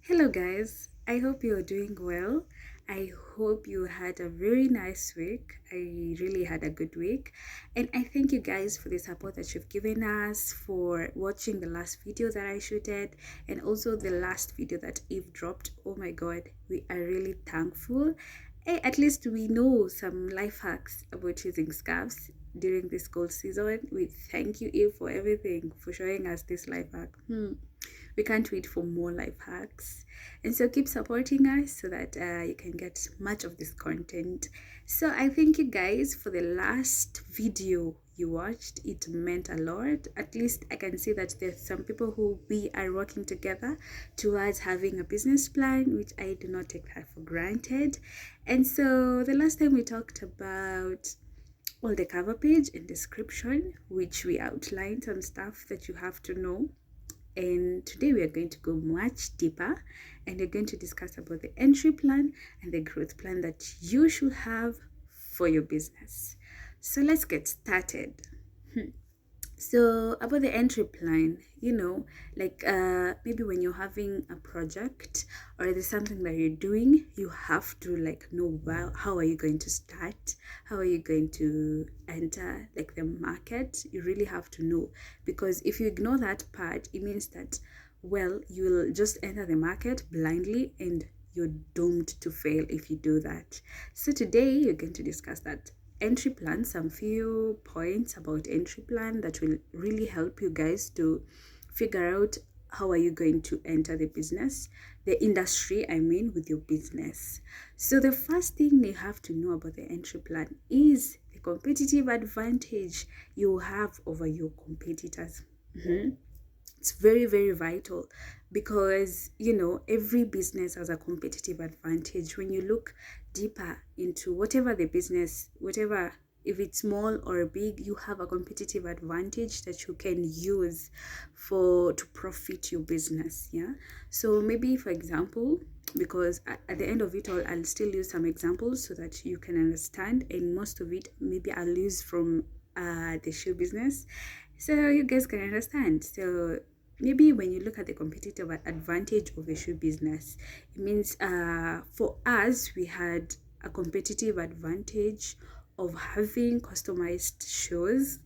Hello, guys. I hope you're doing well. I hope you had a very nice week. I really had a good week. And I thank you guys for the support that you've given us, for watching the last video that I shooted, and also the last video that Eve dropped. Oh my god, we are really thankful. At least we know some life hacks about using scarves during this cold season. We thank you, Eve, for everything, for showing us this life hack. We can't wait for more life hacks, and so keep supporting us so that you can get much of this content. So I thank you guys for the last video you watched. It meant a lot. At least I can see that there's some people who we are working together towards having a business plan, which I do not take that for granted. And so the last time we talked about all the cover page and description, which we outlined some stuff that you have to know. And today we are going to go much deeper, and we're going to discuss about the entry plan and the growth plan that you should have for your business. So let's get started. So about the entry plan, like maybe when you're having a project or there's something that you're doing, you have to like know, well, how are you going to start? How are you going to enter like the market? You really have to know, because if you ignore that part, it means that, well, you'll just enter the market blindly and you're doomed to fail if you do that. So today you're going to discuss that entry plan, some few points about entry plan that will really help you guys to figure out how are you going to enter the industry, I mean, with your business. So the first thing you have to know about the entry plan is the competitive advantage you have over your competitors. It's very, very vital, because every business has a competitive advantage. When you look deeper into whatever the business, whatever, if it's small or big, you have a competitive advantage that you can use to profit your business. Yeah. So maybe, for example, because at the end of it all, I'll still use some examples so that you can understand, and most of it maybe I'll use from the shoe business, so you guys can understand. So maybe when you look at the competitive advantage of a shoe business, it means for us, we had a competitive advantage of having customized shoes,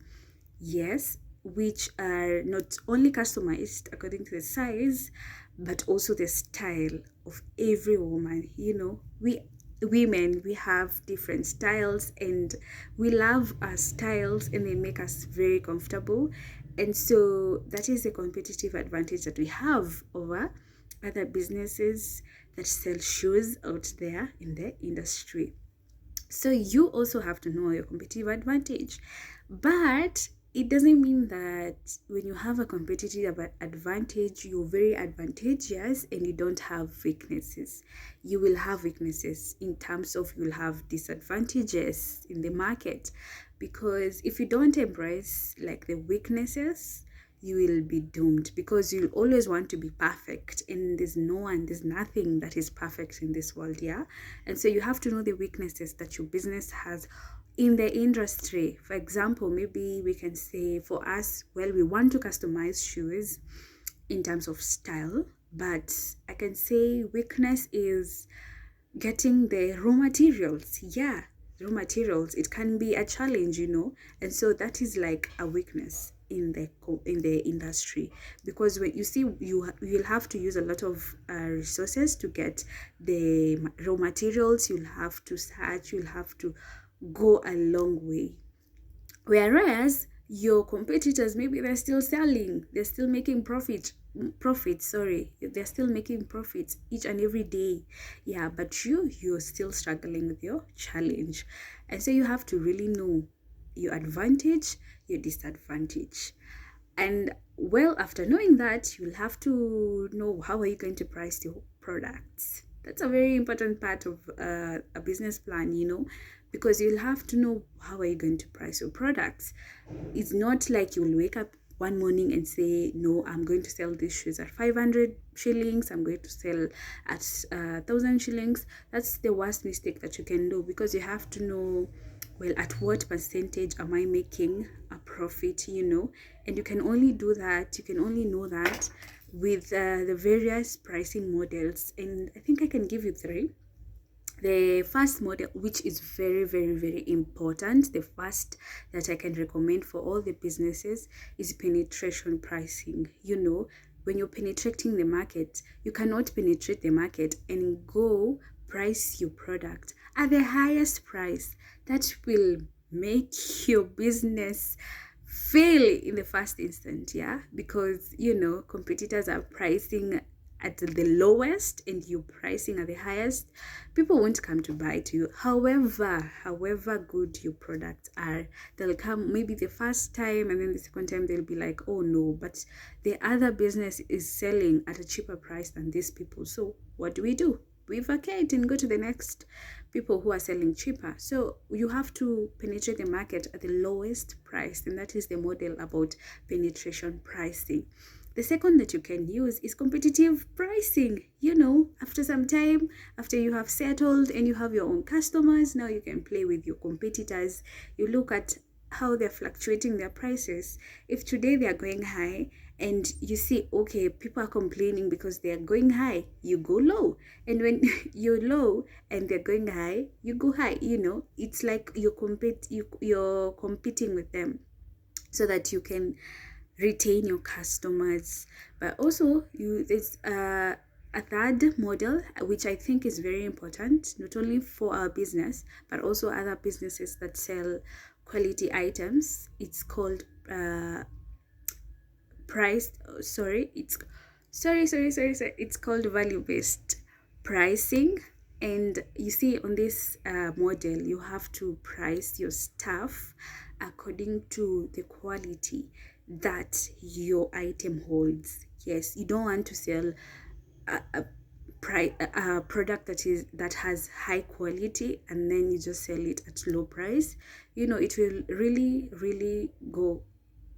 yes, which are not only customized according to the size, but also the style of every woman. We women, we have different styles, and we love our styles, and they make us very comfortable. And so that is a competitive advantage that we have over other businesses that sell shoes out there in the industry. So you also have to know your competitive advantage. But it doesn't mean that when you have a competitive advantage, you're very advantageous and you don't have weaknesses. You will have weaknesses in terms of, you'll have disadvantages in the market, because if you don't embrace like the weaknesses, you will be doomed, because you'll always want to be perfect, and there's nothing that is perfect in this world. Yeah. And so you have to know the weaknesses that your business has in the industry. For example, maybe we can say for us, well, we want to customize shoes in terms of style, but I can say weakness is getting the raw materials. Yeah, raw materials, it can be a challenge, and so that is like a weakness in the industry, because when you see, you'll have to use a lot of resources to get the raw materials. You'll have to search, you'll have to go a long way, whereas your competitors, maybe they're still selling, they're still making they're still making profits each and every day. Yeah, but you're still struggling with your challenge. And so you have to really know your advantage, your disadvantage. And well, after knowing that, you'll have to know, how are you going to price your products. That's a very important part of a business plan, because you'll have to know, how are you going to price your products. It's not like you'll wake up one morning and say, no, I'm going to sell these shoes at 500 shillings, I'm going to sell at 1,000 shillings. That's the worst mistake that you can do, because you have to know, well, at what percentage am I making a profit, and you can only do that, you can only know that with the various pricing models, and I think I can give you three. The first model, which is very, very, very important, the first that I can recommend for all the businesses, is penetration pricing. When you're penetrating the market, you cannot penetrate the market and go price your product at the highest price. That will make your business fail in the first instant, yeah, because competitors are pricing at the lowest and you pricing at the highest. People won't come to buy to you. However good your products are, they'll come maybe the first time, and then the second time they'll be like, oh no, but the other business is selling at a cheaper price than these people. So what do? We vacate and go to the next people who are selling cheaper. So you have to penetrate the market at the lowest price, and that is the model about penetration pricing. The second that you can use is competitive pricing. After some time, after you have settled and you have your own customers, now you can play with your competitors. You look at how they're fluctuating their prices. If today they are going high and you see, okay, people are complaining because they are going high, you go low. And when you're low and they're going high, you go high. It's like you're competing with them so that you can retain your customers. But also there's a third model, which I think is very important, not only for our business but also other businesses that sell quality items. It's called it's called value-based pricing. And you see, on this model, you have to price your stuff according to the quality that your item holds. Yes, you don't want to sell a product that has high quality and then you just sell it at low price. It will really go,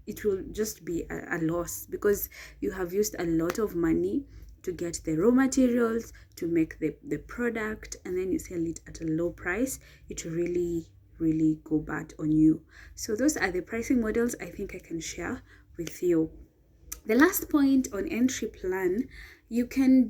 it will just be a loss, because you have used a lot of money to get the raw materials to make the product, and then you sell it at a low price. It really go bad on you. So those are the pricing models I think I can share with you. The last point on entry plan, you can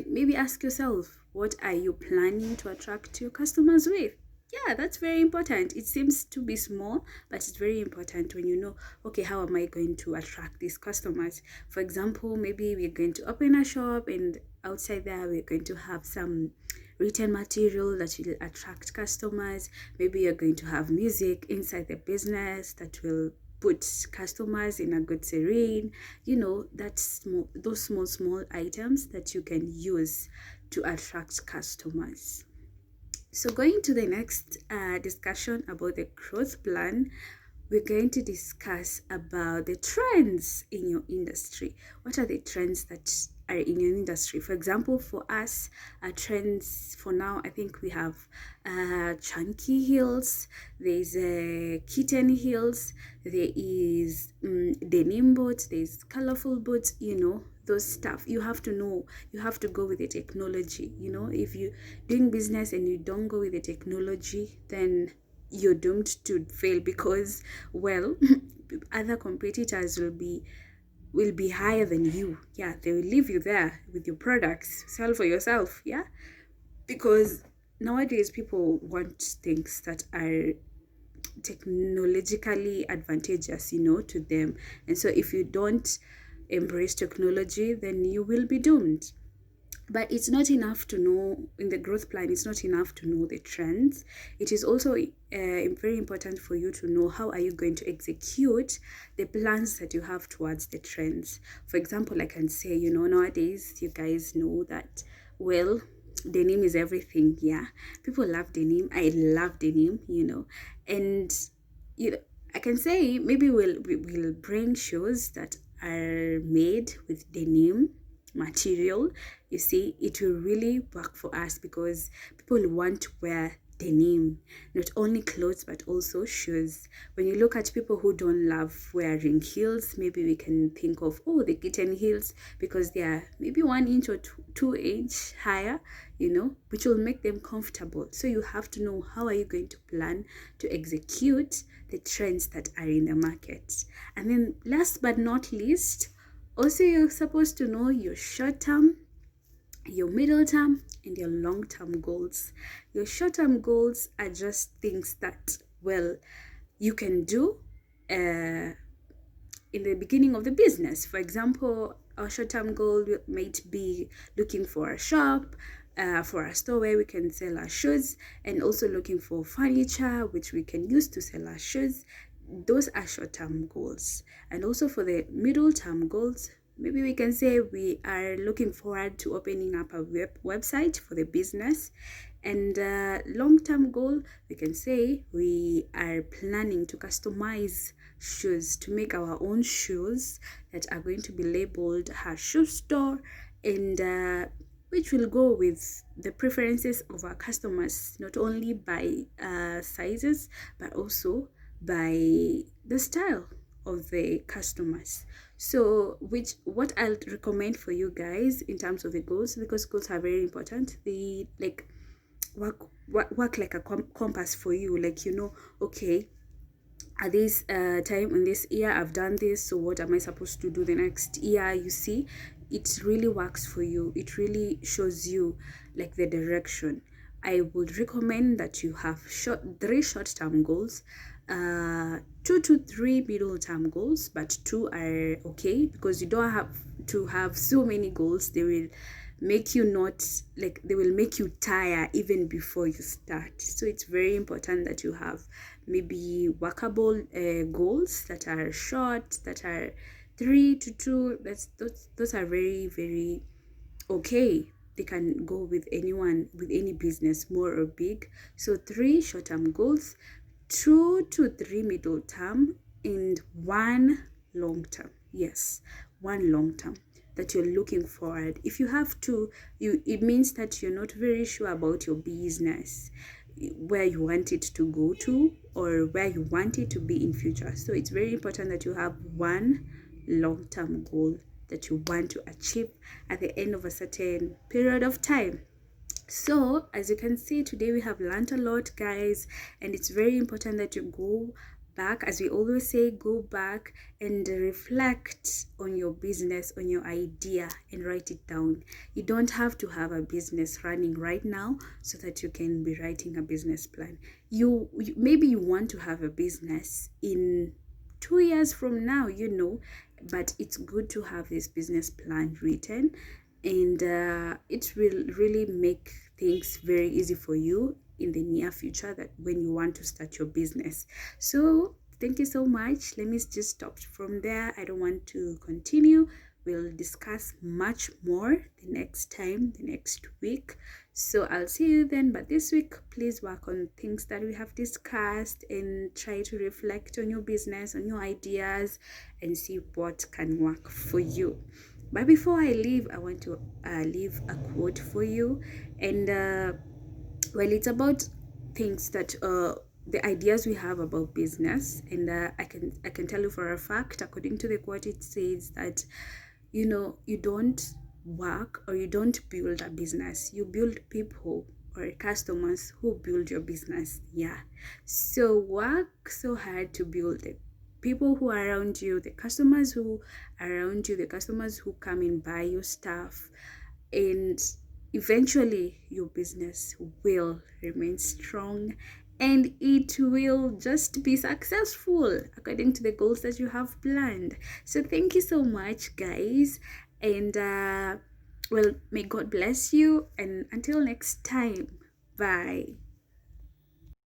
maybe ask yourself, what are you planning to attract your customers with? Yeah, that's very important. It seems to be small, but it's very important when you know, okay, how am I going to attract these customers? For example, maybe we're going to open a shop, and outside there we're going to have some written material that will attract customers. Maybe you're going to have music inside the business that will put customers in a good serene. That's small, those small items that you can use to attract customers. So going to the next discussion about the growth plan, we're going to discuss about the trends in your industry. What are the trends that are in your industry? For example, for us, trends for now, I think we have chunky heels, there's kitten heels, there is denim boots, there's colorful boots, those stuff. You have to know, you have to go with the technology. If you're doing business and you don't go with the technology, then you're doomed to fail, because other competitors will be higher than you. Yeah, they will leave you there with your products, sell for yourself. Yeah, because nowadays people want things that are technologically advantageous to them. And so if you don't embrace technology, then you will be doomed. But it's not enough to know in the growth plan, it's not enough to know the trends. It is also very important for you to know how are you going to execute the plans that you have towards the trends. For example, I can say, nowadays you guys know that, denim is everything. Yeah, people love denim. I love denim, and I can say maybe we'll bring shoes that are made with denim material. You see, it will really work for us, because people want to wear denim, not only clothes but also shoes. When you look at people who don't love wearing heels, maybe we can think of the kitten heels, because they are maybe 1 inch or 2 inch higher, which will make them comfortable. So you have to know, how are you going to plan to execute the trends that are in the market. And then last but not least, Also, you're supposed to know your short term, your middle term, and your long term goals. Your short term goals are just things that, well, you can do uh, in the beginning of the business. For example, our short term goal might be looking for a shop, for a store where we can sell our shoes, and also looking for furniture which we can use to sell our shoes. Those are short term goals. And also for the middle term goals, maybe we can say we are looking forward to opening up a website for the business. And long term goal, we can say we are planning to customize shoes, to make our own shoes that are going to be labeled her shoe store, and which will go with the preferences of our customers, not only by sizes but also by the style of the customers. So which what I'll recommend for you guys in terms of the goals, because goals are very important, they like work like a compass for you, like, you know, okay, at this time in this year I've done this, so what am I supposed to do the next year? You see, it really works for you, it really shows you like the direction. I would recommend that you have three short-term goals, 2 to 3 middle-term goals, but 2 are okay, because you don't have to have so many goals. They will make you not like, they will make you tire even before you start. So it's very important that you have maybe workable goals that are short, that are 3 to 2. Those are very, very okay. They can go with anyone, with any business, small or big. So 3 short-term goals, 2 to 3 middle term, and 1 long term. Yes, 1 long term that you're looking forward. If you have two, it means that you're not very sure about your business, where you want it to go to, or where you want it to be in future. So it's very important that you have 1 long-term goal that you want to achieve at the end of a certain period of time. So as you can see, today we have learned a lot, guys, and it's very important that you go back, as we always say, go back and reflect on your business, on your idea, and write it down. You don't have to have a business running right now so that you can be writing a business plan. Maybe you want to have a business in 2 years from now, you know, but it's good to have this business plan written, and it will really make things very easy for you in the near future, that when you want to start your business. So thank you so much. Let me just stop from there. I don't want to continue. We'll discuss much more the next time, the next week. So I'll see you then. But this week, please work on things that we have discussed and try to reflect on your business, on your ideas, and see what can work for you. But before I leave, I want to leave a quote for you. And well, it's about things that the ideas we have about business. And I can tell you for a fact, according to the quote, it says that, you know, you don't work or you don't build a business, you build people or customers who build your business. Yeah, so work so hard to build it, people who are around you, the customers who are around you, the customers who come and buy your stuff, and eventually your business will remain strong, and it will just be successful according to the goals that you have planned. So thank you so much, guys, and well, may God bless you, and until next time, bye.